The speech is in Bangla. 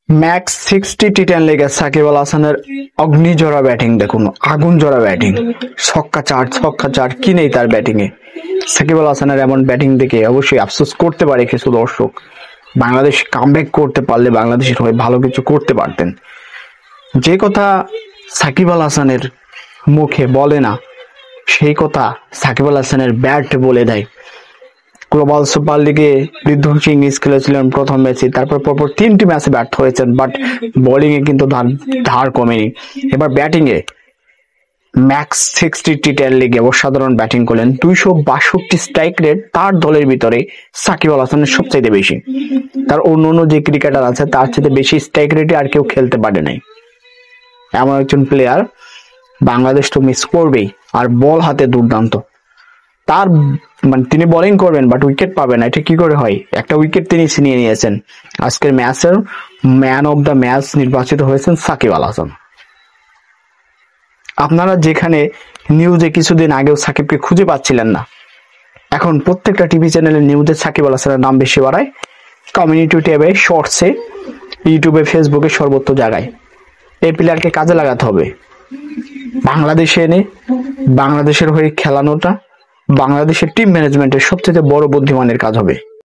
ম্যাক্স 60 টি10 লেগে সাকিব আল হাসানের অগ্নিঝরা ব্যাটিং, দেখুন আগুন ঝরা ব্যাটিং, ছক্কা চার কি নেই তার ব্যাটিং এ। সাকিব আল হাসানের এমন ব্যাটিং দেখে অবশ্যই আফসোস করতে পারে কিছু দর্শক। বাংলাদেশ কামব্যাক করতে পারলে বাংলাদেশের হয়ে ভালো কিছু করতে পারতেন। যে কথা সাকিব আল হাসানের মুখে বলে না, সেই কথা সাকিব আল হাসানের ব্যাট বলে দেয়। গ্লোবাল সুপার লিগে বিধ্বংসী ইনিংস খেলেছিলেন প্রথম ম্যাচে, তারপর পরপর 3টি ম্যাচে ব্যর্থ হয়েছেন, বাট বোলিং এ কিন্তু ধার কমেনি। এবার ব্যাটিং এ ম্যাক্স 60 টি10 লিগে অসাধারণ ব্যাটিং করলেন। 262 স্ট্রাইক রেট তার দলের ভিতরে সাকিব আল হাসানের সবচাইতে বেশি। তার অন্য যে ক্রিকেটার আছে তার চেয়ে বেশি স্ট্রাইক রেটে আর কেউ খেলতে পারে নাই। এমন একজন প্লেয়ার বাংলাদেশ তো মিস করবেই। আর বল হাতে দুর্দান্ত। তার মানে তিনি বোলিং করবেন বাট উইকেট পাবেন না, এটা কি করে হয়? একটা উইকেট তিনি ছিনিয়ে নিয়েছেন। আজকের ম্যাচের ম্যান অফ দ্য ম্যাচ নির্বাচিত হয়েছেন সাকিব আল হাসান। আপনারা যেখানে নিউজে কিছুদিন আগেও সাকিবকে খুঁজে পাচ্ছিলেন না, এখন প্রত্যেকটা টিভি চ্যানেলের নিউজে সাকিব আল হাসানের নাম বেশি বাড়ায়। কমিউনিটি ট্যাবে, শর্টসে, ইউটিউবে, ফেসবুকে, সর্বত্র জায়গায়। এই প্লেয়ারকে কাজে লাগাতে হবে। বাংলাদেশে এনে বাংলাদেশের হয়ে খেলানোটা বাংলাদেশের টিম ম্যানেজমেন্টের সবচেয়ে বড় বুদ্ধিমানের কাজ হবে।